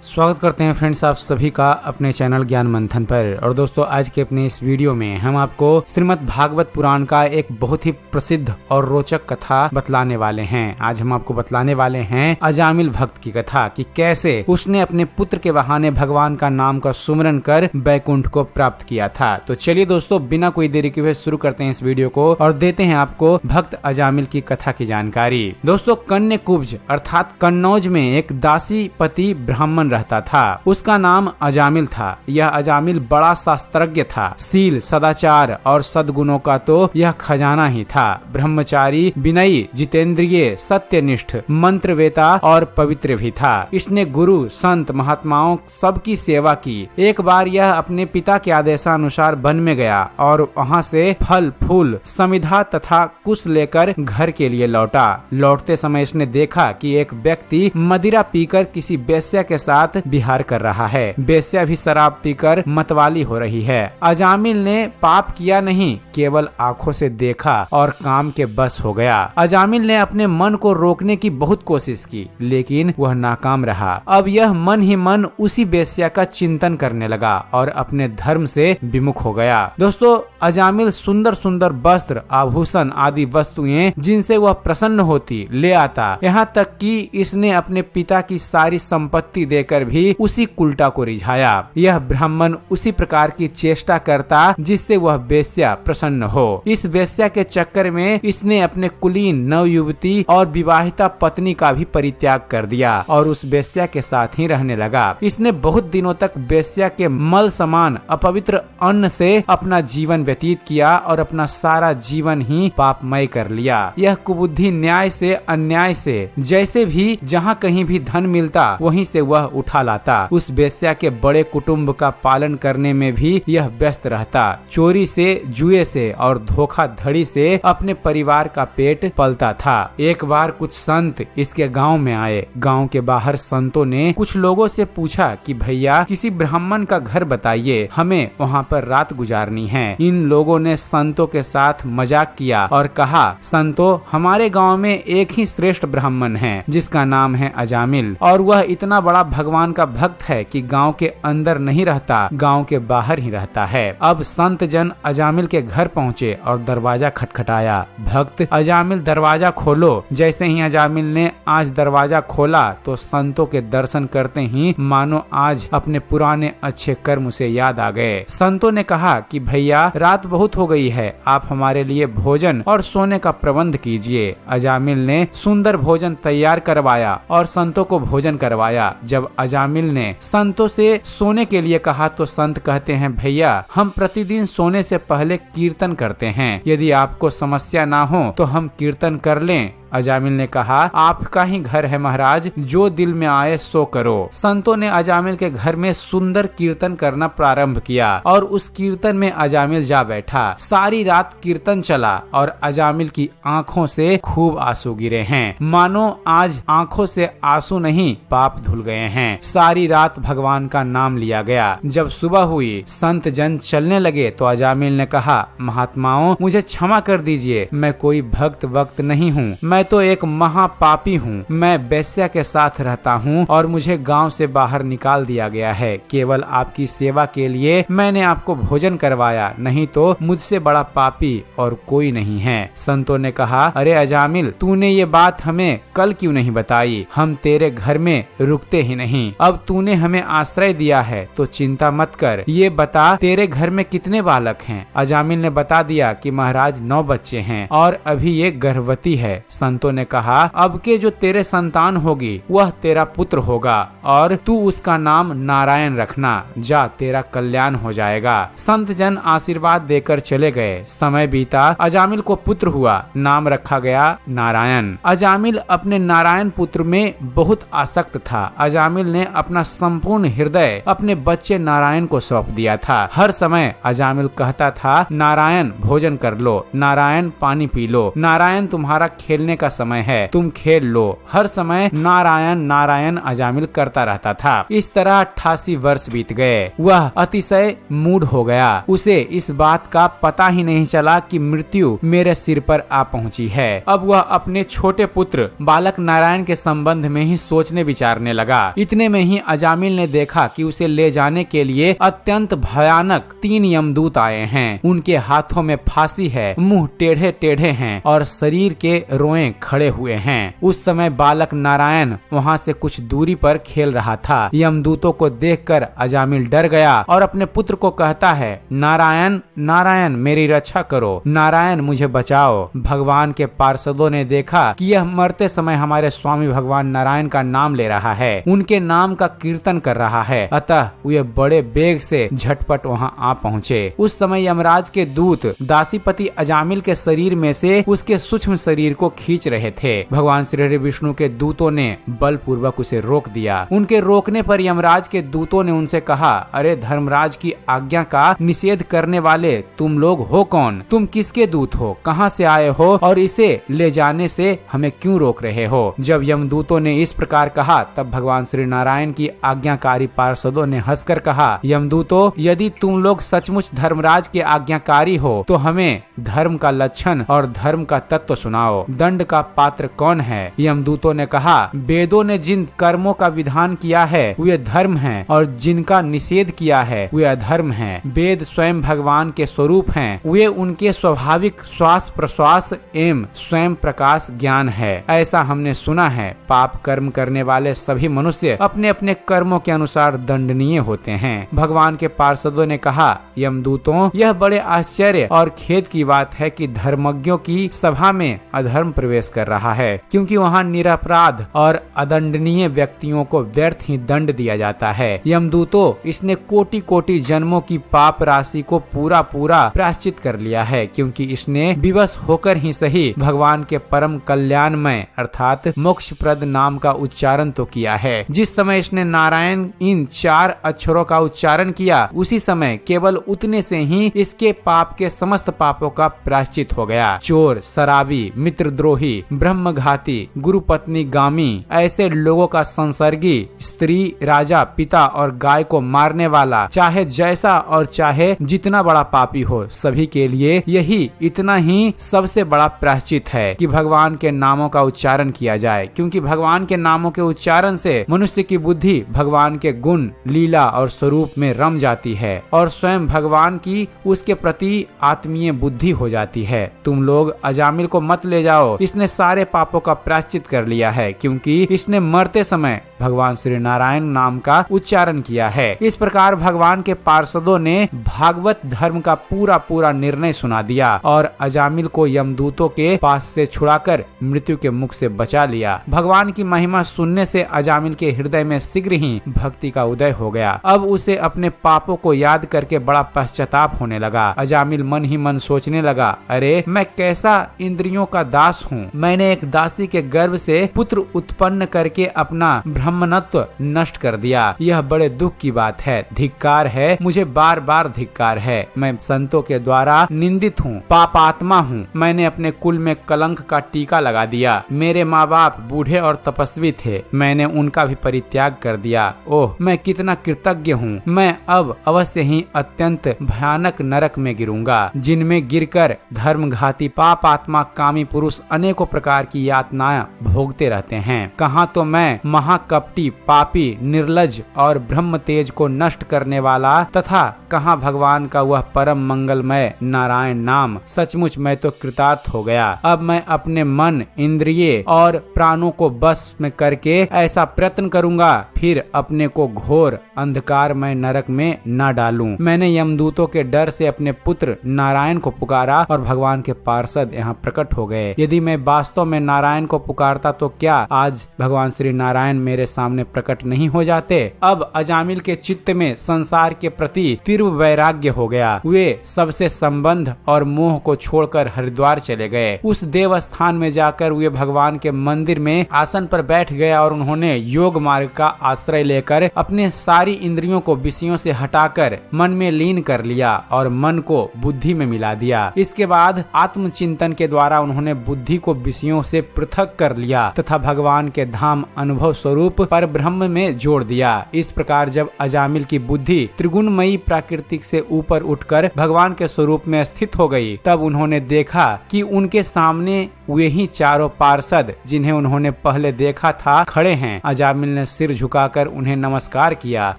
स्वागत करते हैं फ्रेंड्स आप सभी का अपने चैनल ज्ञान मंथन पर। और दोस्तों आज के अपने इस वीडियो में हम आपको श्रीमद् भागवत पुराण का एक बहुत ही प्रसिद्ध और रोचक कथा बतलाने वाले हैं। आज हम आपको बतलाने वाले हैं अजामिल भक्त की कथा कि कैसे उसने अपने पुत्र के बहाने भगवान का नाम का सुमिरन कर बैकुंठ को प्राप्त किया था। तो चलिए दोस्तों बिना कोई देरी के हुए शुरू करते हैं इस वीडियो को और देते हैं आपको भक्त अजामिल की कथा की जानकारी। दोस्तों कन्या कुब्ज अर्थात कन्नौज में एक दासी पति ब्राह्मण रहता था। उसका नाम अजामिल था। यह अजामिल बड़ा शास्त्रज्ञ था। शील, सदाचार और सद्गुणों का तो यह खजाना ही था। ब्रह्मचारी, विनयी, जितेंद्रिय, सत्यनिष्ठ, मंत्रवेता और पवित्र भी था। इसने गुरु, संत, महात्माओं सबकी सेवा की। एक बार यह अपने पिता के आदेशानुसार वन में गया और वहाँ से फल फूल समिधा तथा कुश लेकर घर के लिए लौटा। लौटते समय इसने देखा कि एक व्यक्ति मदिरा पीकर किसी वेश्या के साथ विहार कर रहा है। वेश्या भी शराब पीकर मतवाली हो रही है। अजामिल ने पाप किया नहीं, केवल आंखों से देखा और काम के बस हो गया। अजामिल ने अपने मन को रोकने की बहुत कोशिश की लेकिन वह नाकाम रहा। अब यह मन ही मन उसी वेश्या का चिंतन करने लगा और अपने धर्म से विमुख हो गया। दोस्तों अजामिल सुंदर सुंदर वस्त्र, आभूषण आदि वस्तुएं जिनसे वह प्रसन्न होती ले आता। यहाँ तक कि इसने अपने पिता की सारी संपत्ति देकर भी उसी कुलटा को रिझाया। यह ब्राह्मण उसी प्रकार की चेष्टा करता जिससे वह वेश्या प्रसन्न हो। इस वेश्या के चक्कर में इसने अपने कुलीन नवयुवती और विवाहिता पत्नी का भी परित्याग कर दिया और उस वेश्या के साथ ही रहने लगा। इसने बहुत दिनों तक वेश्या के मल समान अपवित्र अन्न से अपना जीवन व्यतीत किया और अपना सारा जीवन ही पापमय कर लिया। यह कुबुद्धि न्याय से अन्याय से जैसे भी जहाँ कहीं भी धन मिलता वहीं से वह उठा लाता। उस वेश्या के बड़े कुटुंब का पालन करने में भी यह व्यस्त रहता। चोरी से, जुए से और धोखाधड़ी से अपने परिवार का पेट पलता था। एक बार कुछ संत इसके गांव में आए। गांव के बाहर संतों ने कुछ लोगों से पूछा कि भैया किसी ब्राह्मण का घर बताइए, हमें वहाँ पर रात गुजारनी है। इन लोगों ने संतों के साथ मजाक किया और कहा, संतों हमारे गाँव में एक ही श्रेष्ठ ब्राह्मण है जिसका नाम है अजामिल और वह इतना बड़ा भगवान का भक्त है कि गांव के अंदर नहीं रहता, गांव के बाहर ही रहता है। अब संत जन अजामिल के घर पहुँचे और दरवाजा खटखटाया। भक्त अजामिल दरवाजा खोलो। जैसे ही अजामिल ने आज दरवाजा खोला तो संतों के दर्शन करते ही मानो आज अपने पुराने अच्छे कर्म उसे याद आ गए। संतों ने कहा कि भैया रात बहुत हो गई है, आप हमारे लिए भोजन और सोने का प्रबंध कीजिए। अजामिल ने सुंदर भोजन तैयार करवाया और संतों को भोजन करवाया। जब अजामिल ने संतों से सोने के लिए कहा तो संत कहते हैं, भैया हम प्रतिदिन सोने से पहले कीर्तन करते हैं, यदि आपको समस्या ना हो तो हम कीर्तन कर लें। अजामिल ने कहा, आपका ही घर है महाराज, जो दिल में आए सो करो। संतों ने अजामिल के घर में सुंदर कीर्तन करना प्रारंभ किया और उस कीर्तन में अजामिल जा बैठा। सारी रात कीर्तन चला और अजामिल की आंखों से खूब आंसू गिरे हैं। मानो आज आंखों से आंसू नहीं पाप धुल गए हैं। सारी रात भगवान का नाम लिया गया। जब सुबह हुई संत जन चलने लगे तो अजामिल ने कहा, महात्माओं मुझे क्षमा कर दीजिए, मैं कोई भक्त वक्त नहीं हूँ, मैं तो एक महापापी हूँ। मैं वेश्या के साथ रहता हूँ और मुझे गांव से बाहर निकाल दिया गया है। केवल आपकी सेवा के लिए मैंने आपको भोजन करवाया, नहीं तो मुझसे बड़ा पापी और कोई नहीं है। संतों ने कहा, अरे अजामिल तूने ये बात हमें कल क्यों नहीं बताई, हम तेरे घर में रुकते ही नहीं। अब तूने हमें आश्रय दिया है तो चिंता मत कर। ये बता तेरे घर में कितने बालक हैं? अजामिल ने बता दिया कि महाराज 9 बच्चे हैं और अभी ये गर्भवती है। संतों ने कहा, अब के जो तेरे संतान होगी वह तेरा पुत्र होगा और तू उसका नाम नारायण रखना। जा तेरा कल्याण हो जाएगा। संत जन आशीर्वाद देकर चले गए। समय बीता, अजामिल को पुत्र हुआ, नाम रखा गया नारायण। अजामिल अपने नारायण पुत्र में बहुत आसक्त था। अजामिल ने अपना संपूर्ण हृदय अपने बच्चे नारायण को सौंप दिया था। हर समय अजामिल कहता था, नारायण भोजन कर लो, नारायण पानी पी लो, नारायण तुम्हारा खेलने का समय है, तुम खेल लो। हर समय नारायण नारायण अजामिल करता रहता था। इस तरह 88 वर्ष बीत गए। वह अतिशय मूढ़ हो गया। उसे इस बात का पता ही नहीं चला कि मृत्यु मेरे सिर पर आ पहुंची है। अब वह अपने छोटे पुत्र बालक नारायण के संबंध में ही सोचने विचारने लगा। इतने में ही अजामिल ने देखा कि उसे ले जाने के लिए अत्यंत भयानक 3 यमदूत आए हैं। उनके हाथों में फांसी है, मुंह टेढ़े टेढ़े हैं और शरीर के रोएं खड़े हुए हैं। उस समय बालक नारायण वहां से कुछ दूरी पर खेल रहा था। यमदूतों को देखकर अजामिल डर गया और अपने पुत्र को कहता है, नारायण नारायण मेरी रक्षा करो, नारायण मुझे बचाओ। भगवान के पार्षदों ने देखा कि यह मरते समय हमारे स्वामी भगवान नारायण का नाम ले रहा है, उनके नाम का कीर्तन कर रहा है, अतः वे बड़े बेग से झटपट वहां आ पहुंचे। उस समय यमराज के दूत दासीपति अजामिल के शरीर में से उसके सूक्ष्म शरीर को खींच रहे थे। भगवान श्री हरि विष्णु के दूतों ने बलपूर्वक उसे रोक दिया। उनके रोकने पर यमराज के दूतों ने उनसे कहा, अरे धर्मराज की आज्ञा का निषेध करने वाले तुम लोग हो कौन? तुम किसके दूत हो? कहां से आए हो और इसे ले जाने से हमें क्यों रोक रहे हो? जब यमदूतों ने इस प्रकार कहा तब भगवान श्री नारायण की आज्ञाकारी पार्षदों ने हंसकर कहा, यमदूतों, यदि तुम लोग सचमुच धर्मराज के आज्ञाकारी हो तो हमें धर्म का लक्षण और धर्म का तत्व सुनाओ। दंड का पात्र कौन है? यमदूतों ने कहा, वेदों ने जिन कर्मों का विधान किया है वे धर्म हैं और जिनका निषेध किया है वे अधर्म हैं। वेद स्वयं भगवान के स्वरूप हैं, वे उनके स्वाभाविक श्वास प्रश्वास एवं स्वयं प्रकाश ज्ञान है, ऐसा हमने सुना है। पाप कर्म करने वाले सभी मनुष्य अपने अपने कर्मों के अनुसार दंडनीय होते हैं। भगवान के पार्षदों ने कहा, यमदूतों, यह बड़े आश्चर्य और खेद की बात है कि धर्मज्ञों की सभा में अधर्म प्रवेश कर रहा है, क्योंकि वहाँ निरपराध और अदंडनीय व्यक्तियों को व्यर्थ ही दंड दिया जाता है। यमदूतों, इसने कोटि कोटि जन्मों की पाप राशि को पूरा पूरा प्रायश्चित कर लिया है, क्योंकि इसने विवश होकर ही सही भगवान के परम कल्याणमय अर्थात मोक्षप्रद नाम का उच्चारण तो किया है। जिस समय इसने नारायण इन 4 अक्षरों का उच्चारण किया, उसी समय केवल उतने से ही इसके पाप के समस्त पापों का प्रायश्चित हो गया। चोर, शराबी, मित्रद्रोही, ब्रह्मघाती, गुरुपत्नी गामी, ऐसे लोगों का संसर्गी, स्त्री, राजा, पिता और गाय को मारने वाला, चाहे जैसा और चाहे जितना बड़ा पापी हो, सभी के लिए यही इतना ही सबसे बड़ा प्रायश्चित है कि भगवान के नामों का उच्चारण किया जाए, क्योंकि भगवान के नामों के उच्चारण से मनुष्य की बुद्धि भगवान के गुण, लीला और स्वरूप में रम जाती है और स्वयं भगवान की उसके प्रति आत्मीय बुद्धि हो जाती है। तुम लोग अजामिल को मत ले जाओ, इसने सारे पापों का प्रायश्चित कर लिया है, क्योंकि इसने मरते समय भगवान श्री नारायण नाम का उच्चारण किया है। इस प्रकार भगवान के पार्षदों ने भागवत धर्म का पूरा पूरा निर्णय सुना दिया और अजामिल को यमदूतों के पास से छुड़ाकर मृत्यु के मुख से बचा लिया। भगवान की महिमा सुनने से अजामिल के हृदय में शीघ्र ही भक्ति का उदय हो गया। अब उसे अपने पापों को याद करके बड़ा पश्चाताप होने लगा। अजामिल मन ही मन सोचने लगा, अरे मैं कैसा इंद्रियों का दास हूँ। मैंने एक दासी के गर्भ से पुत्र उत्पन्न करके अपना ब्रह्मणत्व नष्ट कर दिया। यह बड़े दुख की बात है। धिक्कार है, मुझे बार बार धिक्कार है। मैं संतों के द्वारा निंदित हूँ, पापात्मा हूँ। मैंने अपने कुल में कलंक का टीका लगा दिया। मेरे माँ बाप बूढ़े और तपस्वी थे, मैंने उनका भी परित्याग कर दिया। ओह, मैं कितना कृतज्ञ हूँ। मैं अब अवश्य ही अत्यंत भयानक नरक में गिरूंगा, जिनमें गिरकर धर्मघाती पापात्मा कामी पुरुष अनेकों प्रकार की यातनाएं भोगते रहते हैं। कहाँ तो मैं महाकपटी, पापी, निर्लज और ब्रह्म तेज को नष्ट करने वाला तथा कहाँ भगवान का वह परम मंगलमय नारायण नाम। सचमुच मैं तो कृतार्थ हो गया। अब मैं अपने मन, इंद्रिय और प्राणों को बस में करके ऐसा प्रयत्न करूंगा, फिर अपने को घोर अंधकारमय नरक में न डालूं। मैंने यमदूतों के डर से अपने पुत्र नारायण को पुकारा और भगवान के पार्षद यहाँ प्रकट हो गए। यदि मैं वास्तव में नारायण को पुकारता तो क्या आज भगवान श्री नारायण मेरे सामने प्रकट नहीं हो जाते? अब अजामिल के चित्त में संसार के प्रति तीव्र वैराग्य हो गया। वे सबसे संबंध और मोह को छोड़कर हरिद्वार चले गए। उस देव स्थान में जाकर वे भगवान के मंदिर में आसन पर बैठ गए और उन्होंने योग मार्ग का आश्रय लेकर अपने सारी इंद्रियों को विषयों से हटाकर मन में लीन कर लिया और मन को बुद्धि में मिला दिया। इसके बाद आत्मचिंतन के द्वारा उन्होंने बुद्धि को को विषयों से पृथक कर लिया तथा भगवान के धाम अनुभव स्वरूप पर ब्रह्म में जोड़ दिया। इस प्रकार जब अजामिल की बुद्धि त्रिगुणमयी प्राकृतिक से ऊपर उठकर भगवान के स्वरूप में स्थित हो गई, तब उन्होंने देखा कि उनके सामने वे ही चारों पार्षद जिन्हें उन्होंने पहले देखा था खड़े हैं। अजामिल ने सिर झुकाकर उन्हें नमस्कार किया।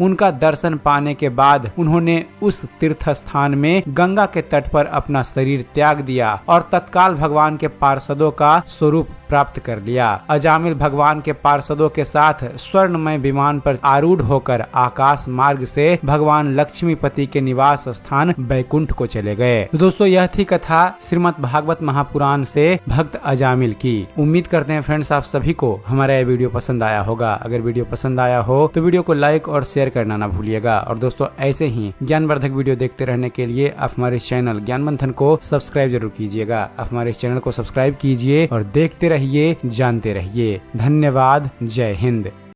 उनका दर्शन पाने के बाद उन्होंने उस तीर्थ स्थान में गंगा के तट पर अपना शरीर त्याग दिया और तत्काल भगवान के पार्षदों का स्वरूप प्राप्त कर लिया। अजामिल भगवान के पार्षदों के साथ स्वर्णमय विमान पर आरूढ़ होकर आकाश मार्ग से भगवान लक्ष्मीपति के निवास स्थान बैकुंठ को चले गए। तो दोस्तों, यह थी कथा श्रीमद् भागवत महापुराण से भक्त अजामिल की। उम्मीद करते हैं फ्रेंड्स आप सभी को हमारा यह वीडियो पसंद आया होगा। अगर वीडियो पसंद आया हो तो वीडियो को लाइक और शेयर करना ना भूलिएगा। और दोस्तों, ऐसे ही ज्ञानवर्धक वीडियो देखते रहने के लिए आप हमारे चैनल ज्ञान मंथन को सब्सक्राइब जरूर कीजिएगा। आप हमारे चैनल को सब्सक्राइब कीजिए और देखते रहिए, जानते रहिए। धन्यवाद। जय हिंद।